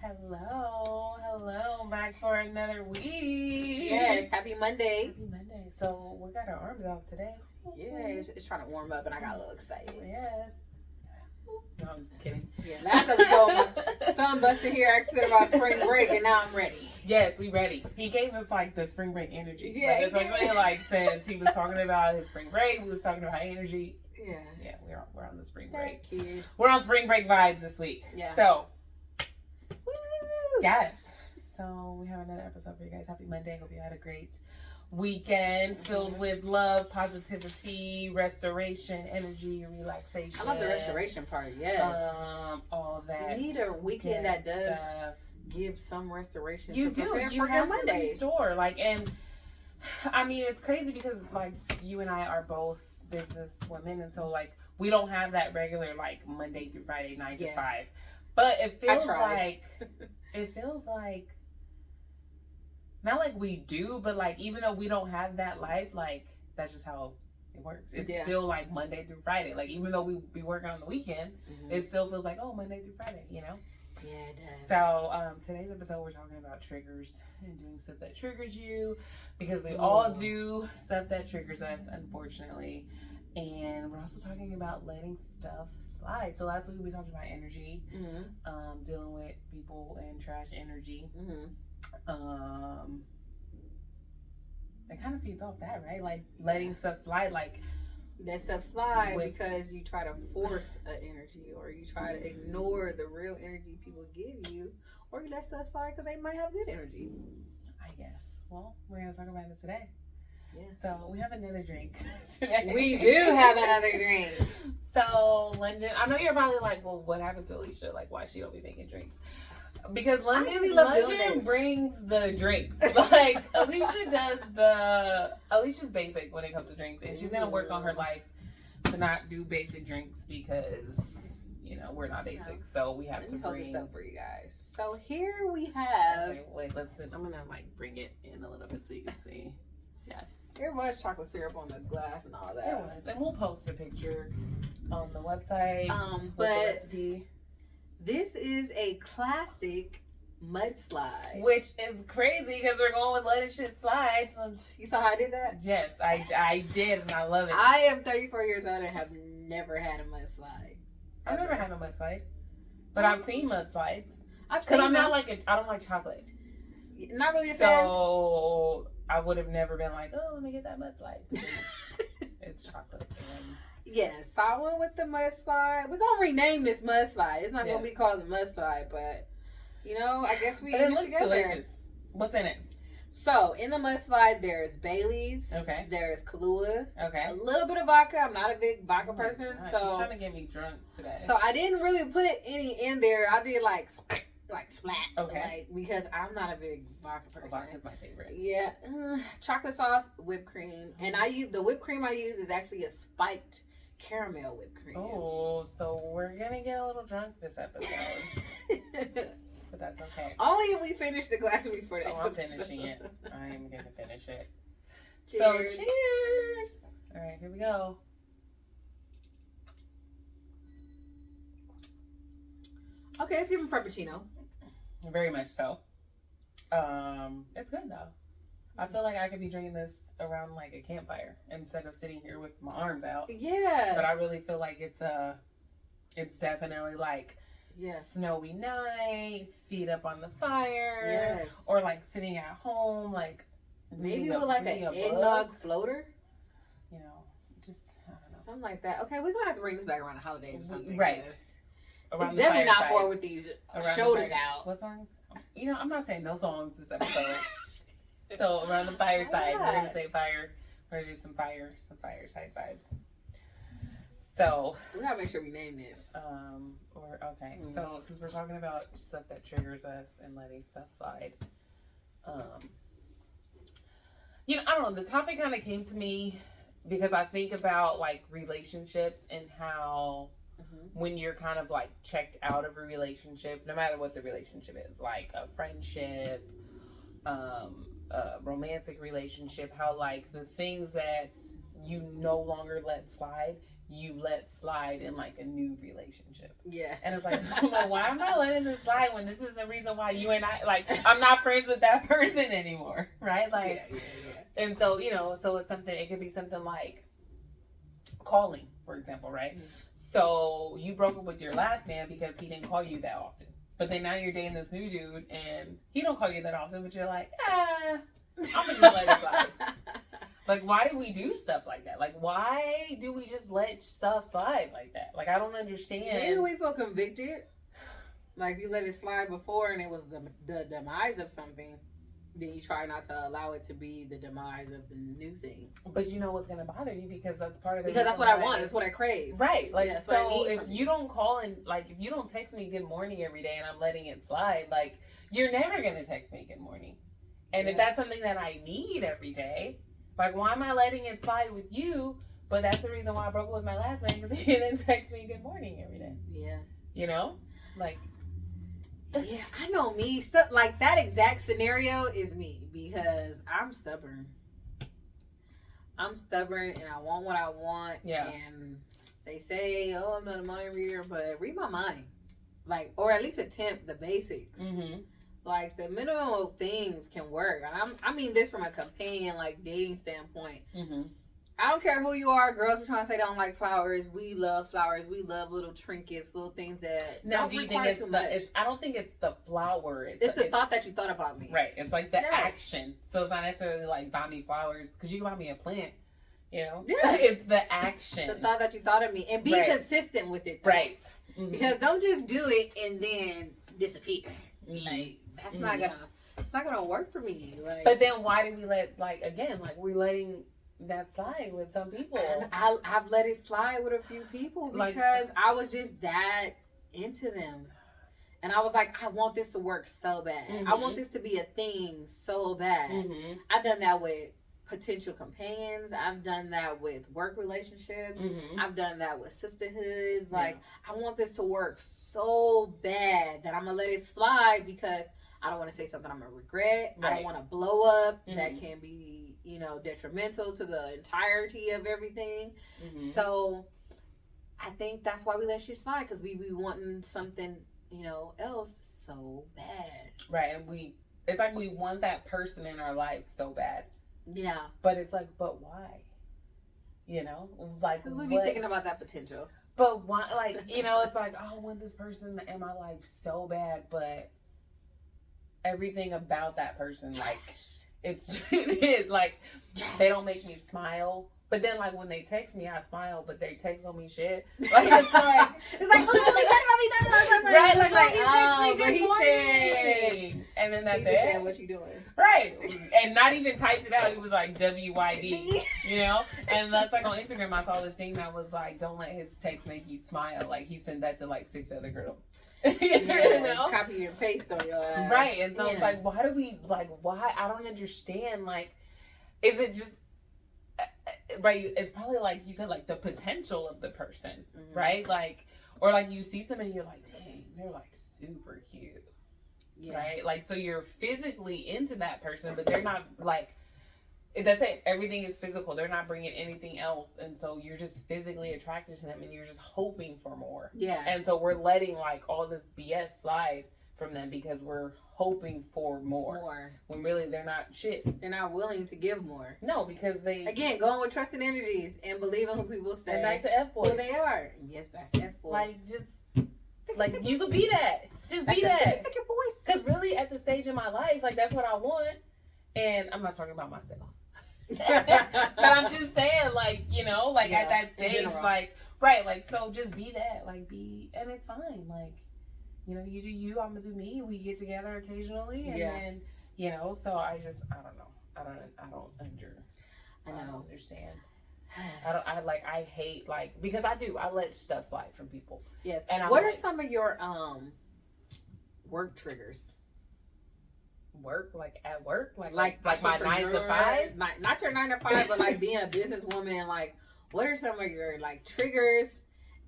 Hello, back for another week. Yes, happy Monday. Happy Monday. So we got our arms out today. Yeah, it's trying to warm up and I got a little excited. Yes. No, I'm just kidding. Yeah, last episode, my son busted here asking about spring break and now I'm ready. Yes, we ready. He gave us like the spring break energy. Yeah, like, especially like since he was talking about his spring break, we was talking about energy. Yeah. Yeah, we're on the spring break. That kid. We're on spring break vibes this week. Yeah. So Woo! yes. So we have another episode for you guys. Happy Monday. Hope you had a great weekend filled with love, positivity, restoration, energy, relaxation. I love the restoration part, yes. All that. We need a weekend that does stuff. give some restoration. You to do. prepare You for have your to Mondays. restore. Like, and I mean, it's crazy because like you and I are both business women, and so like we don't have that regular like Monday through Friday 9 to 5. But it feels like not like we do, but like even though we don't have that life, like that's just how it works. It's still like Monday through Friday. Like even though we be working on the weekend, it still feels like Monday through Friday, you know? Yeah, it does. So today's episode we're talking about triggers and doing stuff that triggers you, because we all do stuff that triggers us, unfortunately. And we're also talking about letting stuff slide. So last week we talked about energy, dealing with people and trash energy. It kind of feeds off that, right? Like letting stuff slide, like let stuff slide because you try to force an energy, or you try to ignore the real energy people give you, or you let stuff slide because they might have good energy. I guess. Well, we're gonna talk about it today. Yeah. So we have another drink today. We do have another drink. So London, I know you're probably like, well, what happened to Alicia? Like, why she don't be making drinks? Because London brings the drinks. Like Alicia's basic when it comes to drinks, and she's gonna work on her life to not do basic drinks because we're not basic, so we have to bring stuff for you guys. So here we have. Okay, wait, let's see. I'm gonna like bring it in a little bit so you can see. Yes. There was chocolate syrup on the glass and all that. There was. And we'll post a picture on the website with the recipe. This is a classic mudslide. Which is crazy because we're going with let it shit slide. So you saw how I did that? Yes, I did, and I love it. I am 34 years old and have never had a mudslide. I've never had a mudslide. But I've seen mudslides. Because I'm not like I don't like chocolate. Not really a fan. So I would have never been like, oh, let me get that mudslide. It's chocolate. Yes, so I went with the mudslide. We're gonna rename this mudslide. It's not gonna be called the mudslide, but I guess we. But it looks delicious. What's in it? So in the mudslide, there's Bailey's. Okay. There's Kahlua. Okay. A little bit of vodka. I'm not a big vodka person, so she's trying to get me drunk today. So I didn't really put any in there. I did like splat. Okay. Because I'm not a big vodka person. Vodka's my favorite. Yeah. Chocolate sauce, whipped cream, and the whipped cream I use is actually a spiked caramel whipped cream. Oh, so we're gonna get a little drunk this episode. But that's okay. Only if we finish the glass before the episode. I'm finishing it. I'm gonna finish it. Cheers. So cheers. All right, here we go. Okay, let's give him Frappuccino. Very much so. It's good though. I feel like I could be drinking this around like a campfire instead of sitting here with my arms out. Yeah. But I really feel like it's definitely like snowy night, feet up on the fire. Yes. Or like sitting at home, like maybe with like an eggnog floater. Just I don't know. Something like that. Okay, we're gonna have to bring this back around the holidays or something. Right. It's definitely not for with these shoulders out. What song? I'm not saying no songs this episode. So around the fireside, we're gonna say fire. We're gonna do some fireside vibes. So we gotta make sure we name this. So since we're talking about stuff that triggers us and letting stuff slide, I don't know. The topic kind of came to me because I think about like relationships and how when you're kind of like checked out of a relationship, no matter what the relationship is, like a friendship, a romantic relationship, how like the things that you no longer let slide, you let slide in like a new relationship. Yeah. And it's like, well, why am I letting this slide when this is the reason why you and I, like, I'm not friends with that person anymore, right? Like, yeah. And so, so it's something, it could be something like calling, for example, right? Mm-hmm. So you broke up with your last man because he didn't call you that often. But then now you're dating this new dude and he don't call you that often, but you're like, I'm gonna just let it slide. Like, why do we do stuff like that? Like, why do we just let stuff slide like that? Like, I don't understand. Maybe we feel convicted. Like, you let it slide before and it was the demise of something. Then you try not to allow it to be the demise of the new thing. But you know what's going to bother you because that's part of the... Because that's what I want. That's what I crave. Right. Like, so if you don't call and, like, if you don't text me good morning every day and I'm letting it slide, like, you're never going to text me good morning. And if that's something that I need every day... Like, why am I letting it slide with you? But that's the reason why I broke up with my last man, because he didn't text me good morning every day. Yeah. You know? Like. Yeah, I know me. Stuff like that exact scenario is me because I'm stubborn. I'm stubborn and I want what I want. Yeah. And they say, oh, I'm not a mind reader, but read my mind. Like, or at least attempt the basics. Mm-hmm. Like, the minimum of things can work. And I mean this from a companion, like, dating standpoint. Mm-hmm. I don't care who you are. Girls be trying to say they don't like flowers. We love flowers. We love little trinkets, little things that now, do you think it's I don't think it's the flower. It's the thought that you thought about me. Right. It's like the action. So it's not necessarily like buy me flowers. Because you can buy me a plant. You know? Yeah. It's the action. The thought that you thought of me. And be consistent with it. Though. Right. Mm-hmm. Because don't just do it and then disappear. Mm-hmm. Like, that's not gonna... It's not gonna work for me. Like, but then why do we let, like, again, like, we're letting that slide with some people? I've let it slide with a few people because I was just that into them. And I was like, I want this to work so bad. Mm-hmm. I want this to be a thing so bad. Mm-hmm. I've done that with potential companions. I've done that with work relationships. Mm-hmm. I've done that with sisterhoods. Like, I want this to work so bad that I'm going to let it slide because I don't want to say something I'm going to regret. Right. I don't want to blow up. Mm-hmm. That can be, you know, detrimental to the entirety of everything. Mm-hmm. So I think that's why we let shit slide, because we be wanting something, you know, else so bad. Right. And it's like we want that person in our life so bad. Yeah. But it's like, but why? You know? Like, because we be thinking about that potential. But why? Like, you know, it's like, oh, I want this person in my life so bad, but everything about that person, like, it is like, they don't make me smile. But then, like, when they text me, I smile, but they text on me shit. Like, it's like, right? Like, but he said, and then that's he just said, what you doing? Right. And not even typed it out. He was like, WYD, you know? And that's like on Instagram, I saw this thing that was like, don't let his text make you smile. Like, he sent that to like 6 other girls. You know? Copy and paste on your ass. Right. And so it's like, why do we, like, why? I don't understand. Like, is it just, right? It's probably like you said, like the potential of the person, mm-hmm. right? Like, or like you see somebody and you're like, dang, they're like super cute. Yeah. Right? Like, so you're physically into that person, but they're not like, that's it. Everything is physical. They're not bringing anything else. And so you're just physically attracted to them and you're just hoping for more. Yeah. And so we're letting like all this BS slide from them because we're hoping for more. When really they're not shit. They're not willing to give more. No, because they... Again, going with trusting energies and believing who people say. And back to F-boys. Who they are. Yes, back to F-boys. Like, just... Like, you could be that. Just be that. Pick your voice. Because really, at the stage in my life, like, that's what I want. And I'm not talking about myself. But I'm just saying, like, you know, like, at that stage, like, right, like, so just be that. Like, be... And it's fine. Like, you know, you do you, I'm gonna do me. We get together occasionally. And then, you know, so I don't know. I don't understand. I hate, like, because I let stuff slide from people. Yes. And what are some of your work triggers? Work, like at work, like my 9 to 5. Not your 9 to 5, but like being a businesswoman. Like, what are some of your like triggers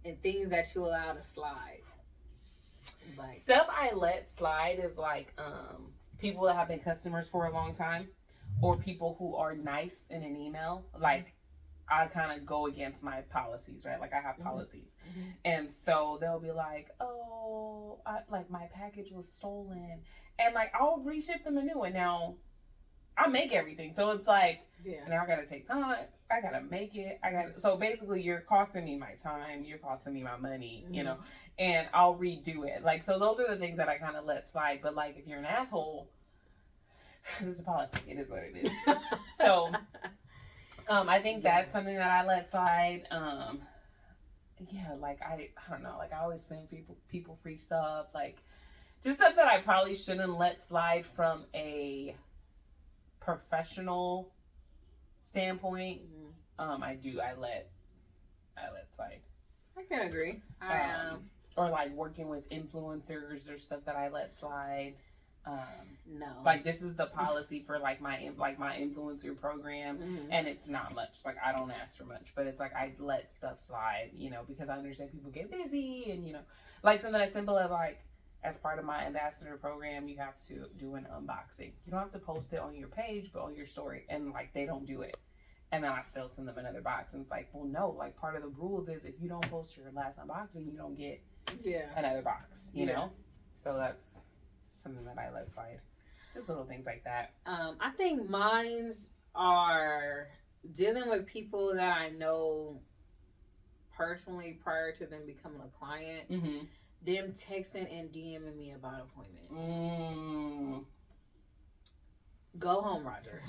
and things that you allow to slide? Like, stuff I let slide is like people that have been customers for a long time, or people who are nice in an email, like I kind of go against my policies, right? Like I have policies. And so they'll be like, oh, like my package was stolen. And like, I'll reship them a new one. Now, I make everything. So it's like, now I got to take time. I got to make it. So basically you're costing me my time. You're costing me my money, you know, and I'll redo it. Like, so those are the things that I kind of let slide. But like, if you're an asshole, this is a policy. It is what it is. So, I think that's something that I let slide. Like I don't know. Like I always send people free stuff. Like just stuff that I probably shouldn't let slide from a professional standpoint. I let slide. I can agree. Or like working with influencers or stuff that I let slide. No. Like this is the policy for like my influencer program, and it's not much. Like I don't ask for much, but it's like I let stuff slide, you know, because I understand people get busy, and you know, like something as simple as like as part of my ambassador program, you have to do an unboxing. You don't have to post it on your page, but on your story, and like they don't do it, and then I still send them another box, and it's like, well, no, like part of the rules is if you don't post your last unboxing, you don't get another box, you know. So that's something that I let slide. Just little things like that. I think mines are dealing with people that I know personally prior to them becoming a client. Them texting and DMing me about appointments. Go home, Roger.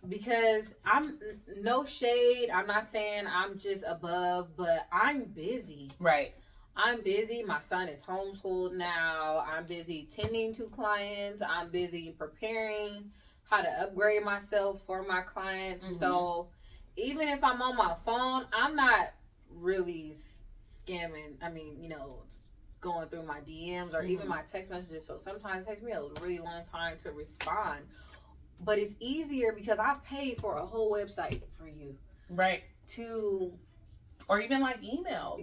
Because I'm no shade. I'm not saying I'm just above, but I'm busy. Right. I'm busy. My son is homeschooled now. I'm busy tending to clients. I'm busy preparing how to upgrade myself for my clients. So even if I'm on my phone, I'm not really scamming. I mean, you know, going through my DMs or even my text messages. So sometimes it takes me a really long time to respond. But it's easier because I've paid for a whole website for you. Right. Or even like email,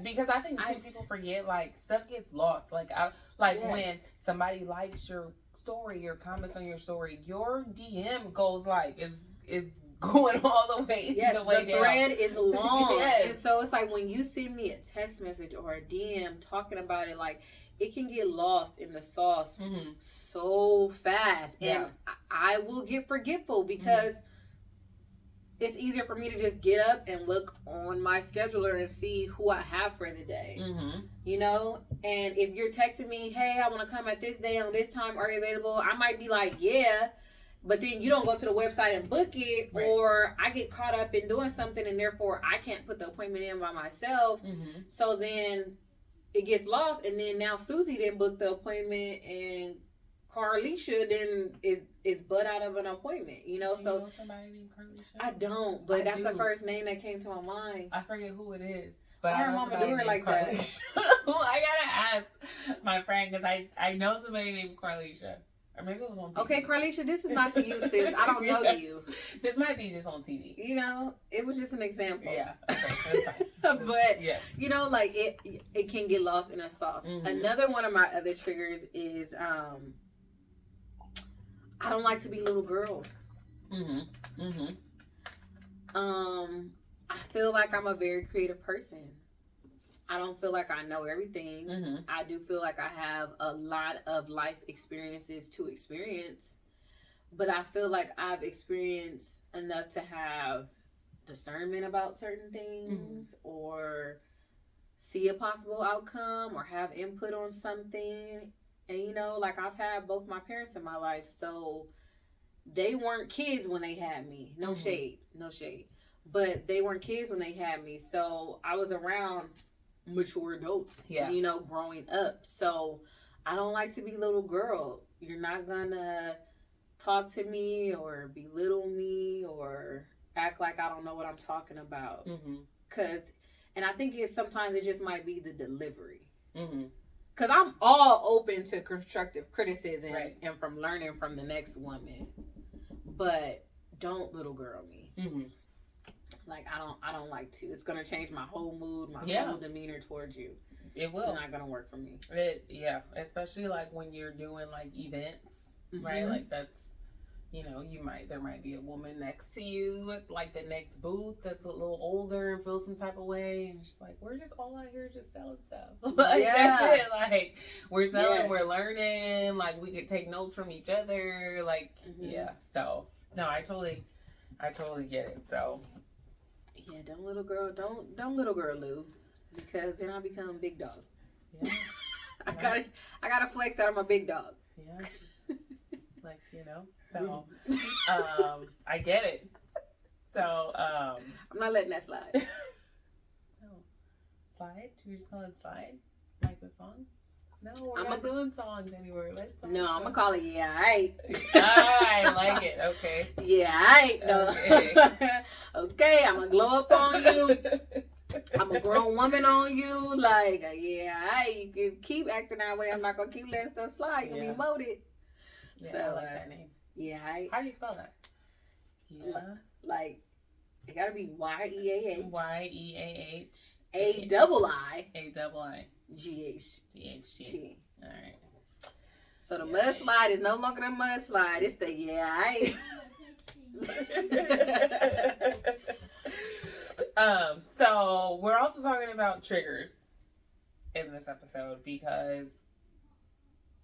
because I think people forget like stuff gets lost. Like when somebody likes your story or comments on your story, your DM goes like it's going all the way. Yes, the way the down. thread is long, and so it's like when you send me a text message or a DM talking about it, like it can get lost in the sauce so fast, and I will get forgetful because. It's easier for me to just get up and look on my scheduler and see who I have for the day. You know? And if you're texting me, hey, I want to come at this day on this time, are you available? I might be like, yeah. But then you don't go to the website and book it. Right. Or I get caught up in doing something and therefore I can't put the appointment in by myself. So then it gets lost. And then now Susie didn't book the appointment and Carlisha then is butt out of an appointment, you know. Do you know somebody named Carlisha? I don't, but that's the first name that came to my mind. I forget who it is, but I know mama do her like Carlisha. I gotta ask my friend because I know somebody named Carlisha, or maybe it was on TV. Okay, Carlisha, this is not to you, sis. I don't know you. This might be just on TV. You know, it was just an example. Yeah, okay, that's fine. But you know, like it can get lost in a sauce. Another one of my other triggers is I don't like to be little girl. I feel like I'm a very creative person. I don't feel like I know everything. I do feel like I have a lot of life experiences to experience. But I feel like I've experienced enough to have discernment about certain things or see a possible outcome or have input on something. And, you know, like I've had both my parents in my life, so they weren't kids when they had me. No shade. But they weren't kids when they had me. So I was around mature adults, you know, growing up. So I don't like to be little girl. You're not going to talk to me or belittle me or act like I don't know what I'm talking about. And I think sometimes it just might be the delivery. Because I'm all open to constructive criticism and from learning from the next woman. But don't little girl me. Like, I don't like to. It's going to change my whole mood, my whole demeanor towards you. It will. It's not going to work for me. Especially like when you're doing like events, right? Like that's you know, there might be a woman next to you at like the next booth that's a little older and feels some type of way, and she's like, we're just all out here just selling stuff. Like, that's it. Like, we're selling, we're learning, like we could take notes from each other, like, yeah. So no, I totally get it. So yeah, don't little girl Lou, because then I become big dog. Yeah. I gotta flex out of my big dog. Yeah. Like, you know, so I get it. So I'm not letting that slide. No. Slide? Do we just call it slide? Like the song? No, we're not doing songs anywhere. No, I'm gonna call it Aiight. I like it. Okay. Aiight. No. Okay. Okay, I'm gonna glow up on you. I'm a grown woman on you. Like, Aiight. You can keep acting that way. I'm not gonna keep letting stuff slide. You're gonna be molded. Yeah, So, I like that name. Aiight. How do you spell that? Yeah. Like, it gotta be YEAH. YEAH. AII. AII. GHT. All right. So the mud slide is no longer the mud slide. It's the Aiight. So we're also talking about triggers in this episode because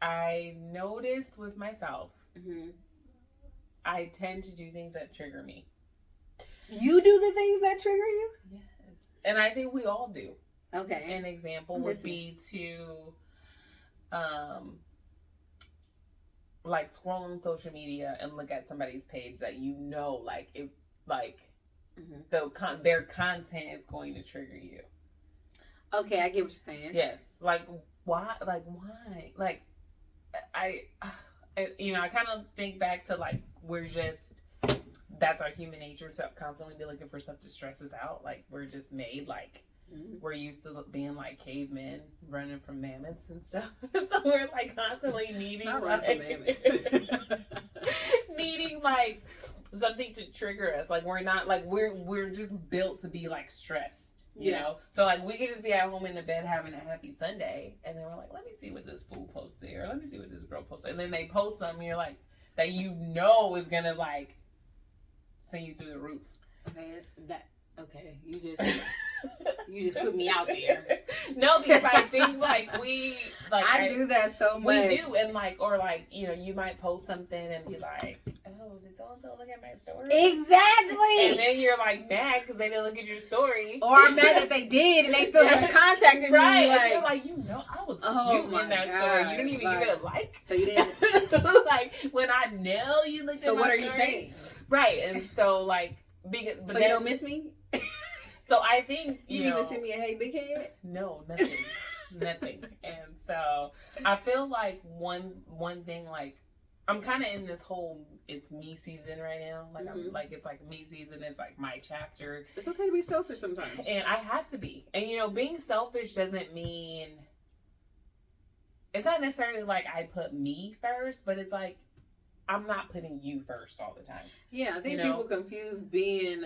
I noticed with myself, I tend to do things that trigger me. You do the things that trigger you? Yes. And I think we all do. Okay. An example would be to, like, scroll on social media and look at somebody's page that you know, like, if, like, their content is going to trigger you. Okay, I get what you're saying. Yes. Like, why? Like, I kind of think back to, like, that's our human nature to constantly be looking for stuff to stress us out. Like, we're just made, like, we're used to being like cavemen running from mammoths and stuff. So we're like constantly needing needing like something to trigger us. Like, we're not like, we're just built to be like stressed, you know? So like, we could just be at home in the bed having a happy Sunday, and then we're like, let me see what this fool posted, or let me see what this girl posted. And then they post something, you're like, that you know is gonna like send you through the roof. Okay, you just put me out there. No, because I think like I do that so much. We do, and like, or like, you know, you might post something and be like, oh, did so-and-so look at my story? Exactly. And then you're like mad because they didn't look at your story. Or I'm mad that they did and they still haven't contacted me. Right. Like, and you're like, you know, I was cute in that story. You didn't even give it a like. So you didn't. Like, when I know you looked at my story. So what are you saying? Right. And so like, so you don't miss me? So I think you even send me a hey big head? No, nothing. Nothing. And so I feel like one thing, like, I'm kind of in this whole it's me season right now. Like, I'm like, it's like me season. It's like my chapter. It's okay to be selfish sometimes. And I have to be. And, you know, being selfish doesn't mean, it's not necessarily like I put me first, but it's like, I'm not putting you first all the time. Yeah, I think people confuse being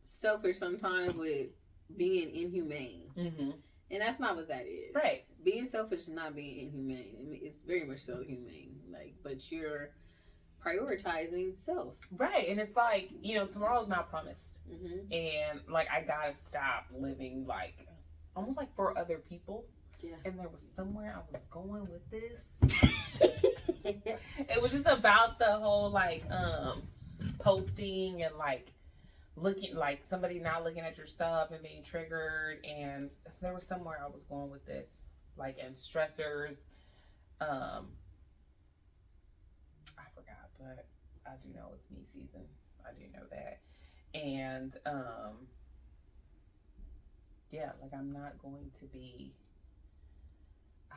selfish sometimes with being inhumane. And that's not what that is. Right. Being selfish is not being inhumane. I mean, it's very much so humane. Like, but you're prioritizing self. Right. And it's like, you know, tomorrow's not promised. And like, I gotta stop living like, almost like for other people. Yeah. And there was somewhere I was going with this. It was just about the whole like posting and like looking, like somebody not looking at your stuff and being triggered, and there was somewhere I was going with this, like, and stressors. I forgot, but I do know it's me season. I do know that. And yeah, like, I'm not going to be, I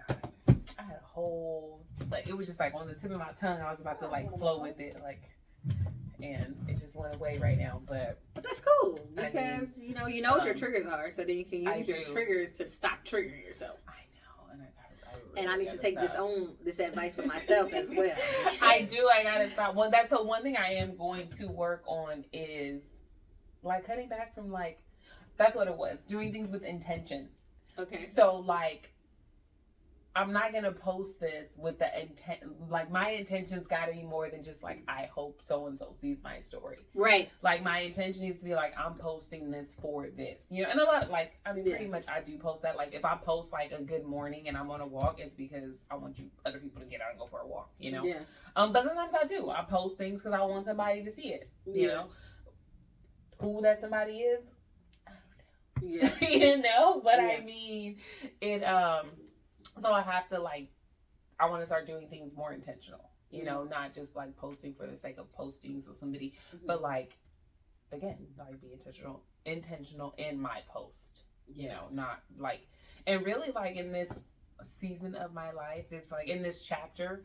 forgot. I had a whole, like, it was just like on the tip of my tongue. I was about to like flow with it, like, and it just went away right now. But that's cool, because you know what your triggers are, so then you can use your triggers to stop triggering yourself. I know, and I need to take this advice for myself as well. I gotta stop. Well, that's one thing I am going to work on is like cutting back from, like, that's what it was, doing things with intention. Okay. So like, I'm not gonna post this with the intent. Like, my intention's got to be more than just like, I hope so and so sees my story. Right. Like, my intention needs to be like, I'm posting this for this, you know. And a lot of like, I mean, pretty much I do post that. Like, if I post like a good morning and I'm on a walk, it's because I want other people to get out and go for a walk, you know. Yeah. But sometimes I do. I post things because I want somebody to see it. You know, who that somebody is, I don't know. Yeah. You know, but I mean, it. So I have to like, I want to start doing things more intentional, you know, not just like posting for the sake of posting so somebody, but like, again, like be intentional in my post, you know, not like, and really like in this season of my life, it's like in this chapter,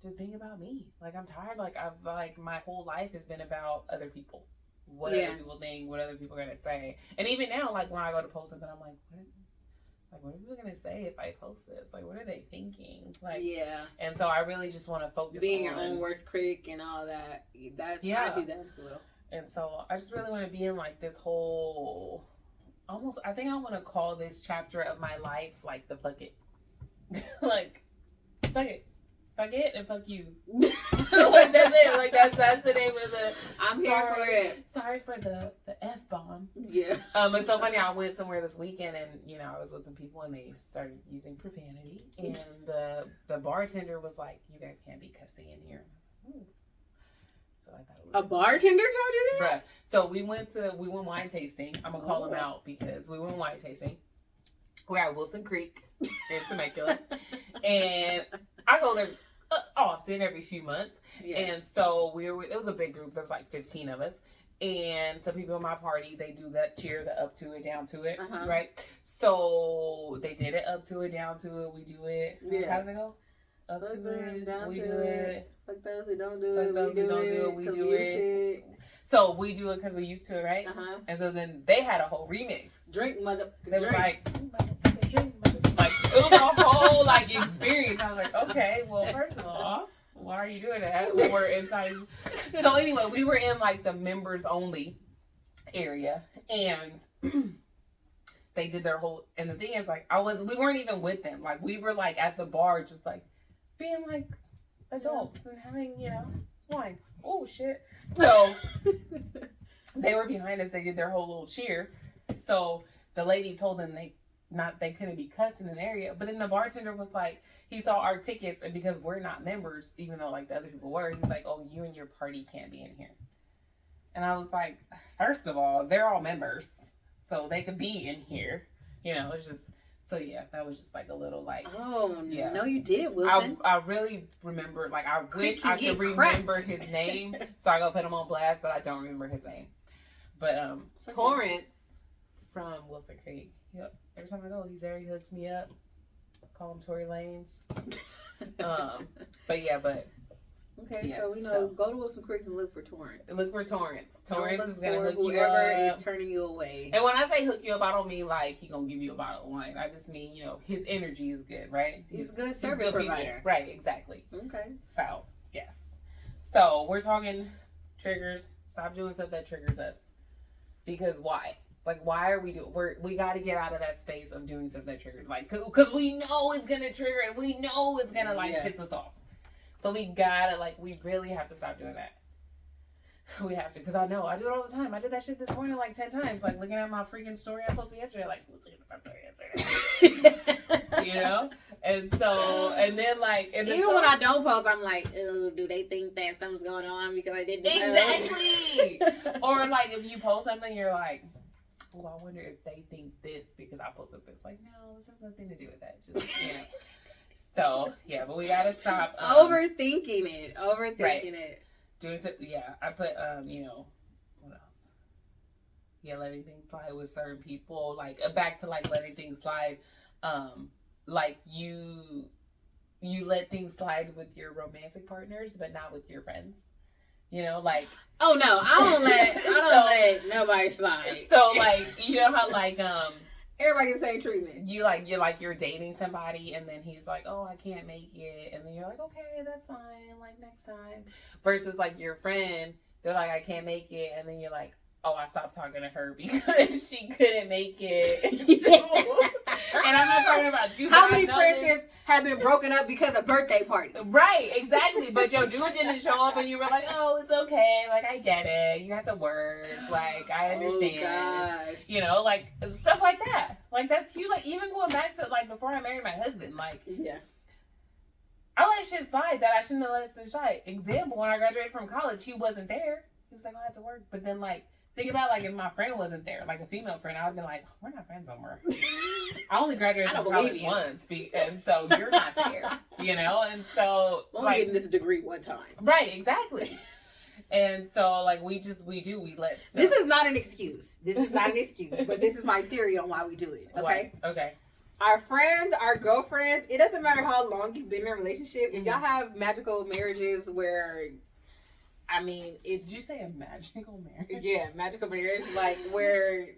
just being about me. Like, I'm tired. Like, my whole life has been about other people, what other people think, what other people are going to say. And even now, like when I go to post something, I'm like, what are people gonna say if I post this? Like, what are they thinking? Like, and so I really just want to focus being your own worst critic and all that. I do that as well. And so I just really want to be in like this whole, almost. I think I want to call this chapter of my life like the fuck it, like fuck it. Fuck it and fuck you. Like, that's it. Like, that's the name of the. I'm here for it. Sorry for the F-bomb. Yeah. It's so funny. I went somewhere this weekend and, you know, I was with some people and they started using profanity. And the bartender was like, "You guys can't be cussing in here." And I was like, "Ooh." So I thought it was a bartender told you that? Bruh. So we went wine tasting. I'm going to call them out because we went wine tasting. We're at Wilson Creek in Temecula. And I go there often, every few months. And so it was a big group. There was like 15 of us. And some people in my party, they do that cheer, the up to it, down to it, right? So they did it, up to it, down to it. We do it. How does it go? Up to it, down we do it. Fuck those who don't do it, we do it. So we do it because we used to it, right? And so then they had a whole remix. Drink, mother. They was like, drink, mother. Like, it was a whole like experience. I was like, okay, well, first of all, why are you doing that? We're inside. So anyway, we were in like the members only area, and they did their whole. And the thing is, like, we weren't even with them. Like, we were like at the bar, just like being like adults and having, you know, wine. Oh shit. So they were behind us. They did their whole little cheer. So the lady told them they couldn't be cussed in an area. But then the bartender was like, he saw our tickets, and because we're not members, even though like the other people were, he's like, "Oh, you and your party can't be in here." And I was like, first of all, they're all members, so they could be in here. You know, it's just. So yeah, that was just like a little like. Oh yeah. No, you didn't, Wilson. I really remember, like, I wish I could remember his name, so I go put him on blast, but I don't remember his name. But Torrance from Wilson Creek. Yep. Every time I go, he's there. He hooks me up. Call him Tory Lanez. But yeah, Okay, yeah, so we know, go to Wilson Creek and look for Torrance. Look for Torrance. Torrance is going to hook you up. Whoever is turning you away. And when I say hook you up, I don't mean like he going to give you a bottle of wine. I just mean, you know, his energy is good, right? He's a good service provider. People. Right, exactly. Okay. So, yes. So, we're talking triggers. Stop doing stuff that triggers us. Because why? Like, why are we doing? We got to get out of that space of doing stuff that triggers. Like, because we know it's going to trigger and we know it's going to, like, piss us off. So we gotta, like, we really have to stop doing that. We have to, because I know, I do it all the time. I did that shit this morning like 10 times. Like, looking at my freaking story I posted yesterday, like, who's looking at my story yesterday? You know? And so, and then, like... And then even when I don't post, I'm like, oh, do they think that something's going on because I didn't Exactly! Or, like, if you post something, you're like, oh, I wonder if they think this because I posted this. Like, no, this has nothing to do with that. Just, you know... So, yeah, but we gotta stop overthinking it. Doing so, yeah, I put, you know, what else? Yeah, letting things slide with certain people. Like, back to, like, letting things slide. Like, you let things slide with your romantic partners, but not with your friends. You know, like... Oh, no, I don't let nobody slide. So, like, you know how, like, everybody gets the same treatment. You're dating somebody and then he's like, oh, I can't make it. And then you're like, okay, that's fine. Like, next time. Versus, like, your friend, they're like, I can't make it. And then you're like, oh, I stopped talking to her because she couldn't make it. And I'm not talking talking about you. How many friendships have been broken up because of birthday parties? Right, exactly. But your dude didn't show up, and you were like, "Oh, it's okay. Like, I get it. You have to work. Like, I understand. Oh, gosh. You know, like stuff like that. Like, that's you. Like, even going back to like before I married my husband. Like, yeah, I let shit slide that I shouldn't have let shit slide. Example: when I graduated from college, he wasn't there. He was like, "I had to work," but then like. Think about like if my friend wasn't there, like a female friend, I would be like, we're not friends anymore. I only graduated from college once, and so you're not there, you know? And so I'm only getting this degree one time. Right, exactly. And so like we let stuff. This is not an excuse. This is not an excuse, but this is my theory on why we do it. Okay? What? Okay. Our friends, our girlfriends, it doesn't matter how long you've been in a relationship. If y'all have magical marriages where did you say a magical marriage? Yeah, magical marriage, like where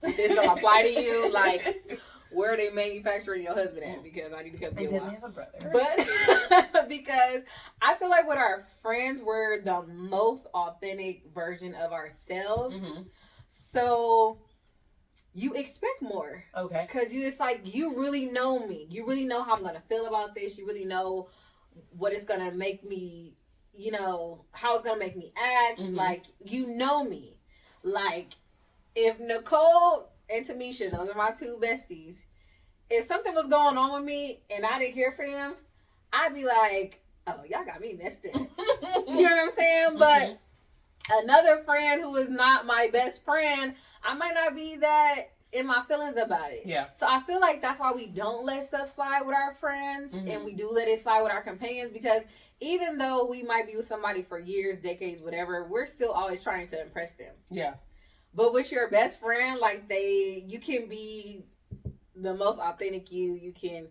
this will apply to you, like where are they manufacturing your husband at? Because I need to come get one. Does he have a brother? But because I feel like with our friends, we're the most authentic version of ourselves. Mm-hmm. So you expect more. Okay. Because it's like you really know me. You really know how I'm gonna feel about this. You really know what it's gonna make me. You know, how it's going to make me act. Mm-hmm. Like, you know me. Like, if Nicole and Tamisha, those are my two besties, if something was going on with me and I didn't hear from them, I'd be like, oh, y'all got me messed up. You know what I'm saying? Mm-hmm. But another friend who is not my best friend, I might not be that in my feelings about it. Yeah. So I feel like that's why we don't let stuff slide with our friends. Mm-hmm. And we do let it slide with our companions, because even though we might be with somebody for years, decades, whatever, we're still always trying to impress them. Yeah. But with your best friend, like you can be the most authentic you. You can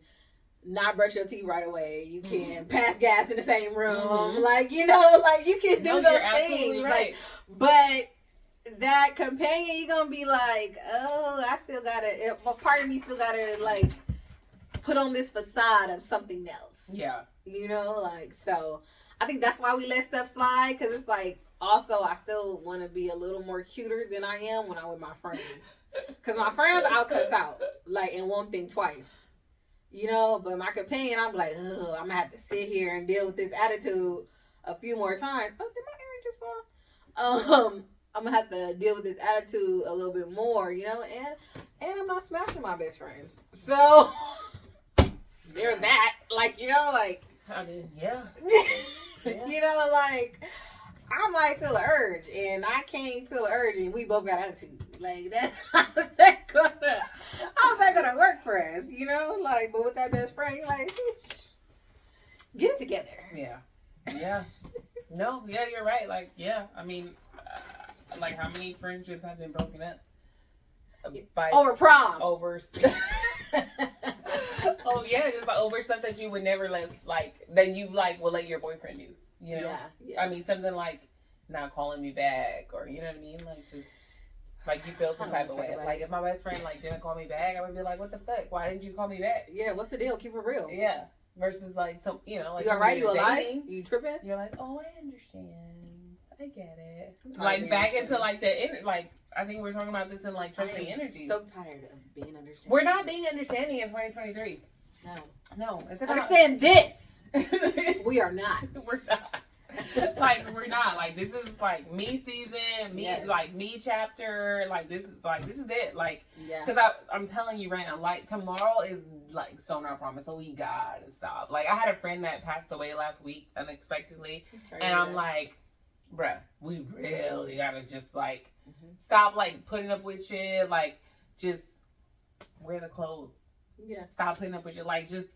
not brush your teeth right away. You can pass gas in the same room. Mm-hmm. Like, you know, like you can do those things. Right. Like, but that companion, you're gonna be like, oh, I still gotta, part of me still gotta like put on this facade of something else. Yeah. You know, like, so I think that's why we let stuff slide, because it's like, also I still want to be a little more cuter than I am when I'm with my friends, because my friends I'll cuss out like and won't think twice, you know. But my companion, I'm like, ugh, I'm gonna have to sit here and deal with this attitude a few more times. Oh, did my earring just fall? I'm gonna have to deal with this attitude a little bit more, you know, and I'm not smashing my best friends, so there's that. Like, you know, like, I mean, yeah. You know, like, I might feel an urge, and I can't feel an urge, and we both got attitude. Like, that, how's that gonna work for us? You know, like, but with that best friend, you're like, get it together. Yeah. Yeah. No, yeah, you're right. Like, yeah, I mean, like, how many friendships have been broken up? Over prom. Over oh yeah, just like over stuff that you would never let, like, that you like will let your boyfriend do. You know? Yeah. I mean, something like not calling me back, or you know what I mean? Like, just like you feel some type of way. Like, if my best friend like didn't call me back, I would be like, what the fuck? Why didn't you call me back? Yeah, what's the deal? Keep it real. Yeah. Versus like some, you know, like, you alright? You alive? You tripping? You're like, oh, I understand. I get it. Like, back into like like, I think we're talking about this in like trusting energies. So tired of being understanding. We're not being understanding in 2023. No. It's about, understand this. We are not. We're not. Like, we're not. Like, this is like me season, like me chapter. Like, this is it. Like, because I'm telling you right now, like, tomorrow is like so not promise. So we gotta stop. Like, I had a friend that passed away last week unexpectedly, and I'm like, bruh, we really gotta just like stop like putting up with shit. Like, just wear the clothes. Yeah. Stop putting up with shit. Like, just,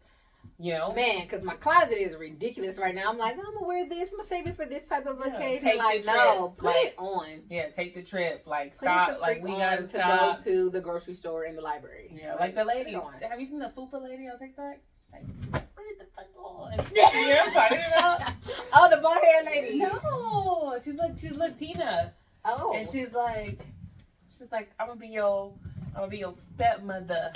you know. Man, because my closet is ridiculous right now. I'm like, I'm going to wear this. I'm going to save it for this type of occasion. Take like, the trip. No, put it on. Yeah, take the trip. Like, stop. Like, we got to go to the grocery store and the library. Yeah, like the lady. Have you seen the Fupa lady on TikTok? She's like, put it the fuck on. You know what I'm talking about? Oh, the bald hair lady. No, she's Latina. Oh. And she's like, I'm going to be your stepmother.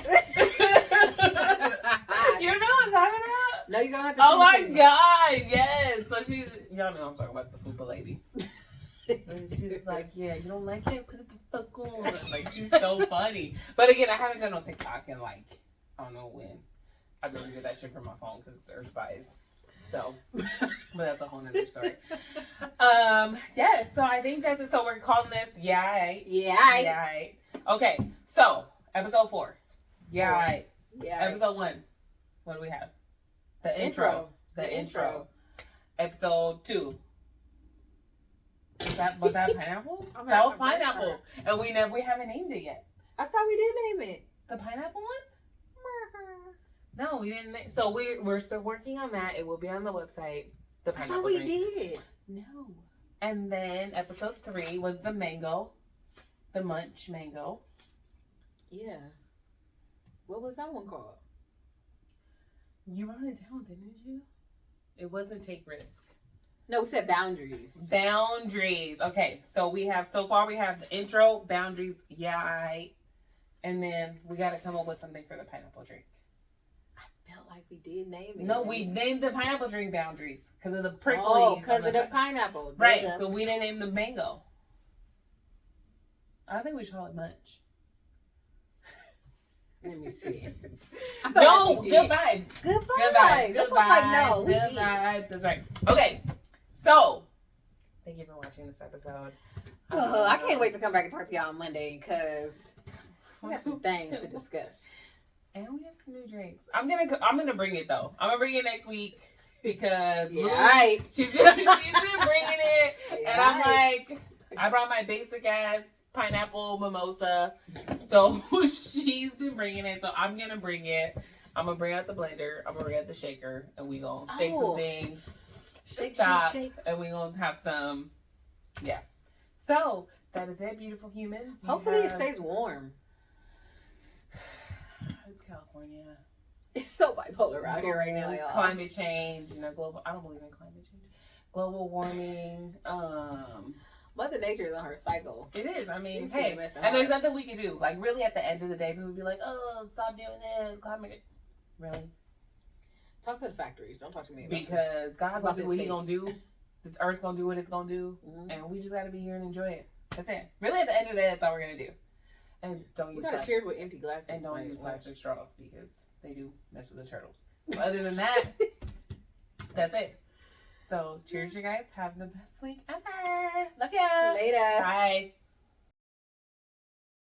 You know what I'm talking about? No, you're gonna have to. Oh my God, yes. So she's, y'all know I'm talking about the Fupa lady. And she's like, yeah, you don't like it? Put it the fuck on. Like, she's so funny. But again, I haven't done on TikTok in like I don't know when. I just did that shit from my phone because it's Earth Spies. So, but that's a whole nother story. Yeah, so I think that's it. So we're calling this Aiight. Aiight. Okay, so episode 4. Aiight. Episode 1. What do we have? The intro. The intro. Episode 2. Was that pineapple? That was pineapple. And we haven't named it yet. I thought we did name it. The pineapple one? No, we didn't. So we're still working on that. It will be on the website. The pineapple. I thought we did. No. And then episode 3 was the mango, the munch mango. Yeah. What was that one called? You wrote it down, didn't you? It wasn't take risk. No, we said boundaries. Boundaries. Okay, so we have the intro, boundaries, Aiight, and then we got to come up with something for the pineapple drink. I felt like we did name it. No, we named the pineapple drink boundaries because of the pricklies. Oh, because of the pineapple. Right. So we didn't name the mango. I think we should call it munch. Let me see. No, like good vibes. Good vibes. That's what I'm like, no. Good vibes. That's right. Okay. So, thank you for watching this episode. I can't wait to come back and talk to y'all on Monday because we got some things to discuss. And we have some new drinks. I'm gonna bring it though. I'm gonna bring it next week because Lou, she's been bringing it, and I'm like, I brought my basic ass pineapple mimosa, so she's been bringing it. So I'm gonna bring it. I'm gonna bring out the blender. I'm gonna bring out the shaker, and we gonna shake some things. Shake, and we gonna have some. Yeah. So that is it, beautiful humans. Hopefully it stays warm. It's California. It's so bipolar out here right now, y'all. Climate change, global. I don't believe in climate change. Global warming. Mother Nature is on her cycle. It is. I mean, hey, and there's nothing we can do. Like, really, at the end of the day, people would be like, "Oh, stop doing this, climate change." Really? Talk to the factories. Don't talk to me. Because God gonna do what He gonna do. This earth gonna do what it's gonna do, and we just gotta be here and enjoy it. That's it. Really, at the end of the day, that's all we're gonna do. And don't use. We gotta cheers with empty glasses. And don't use plastic straws because they do mess with the turtles. But other than that, that's it. So cheers, you guys. Have the best week ever. Love ya. Later. Bye.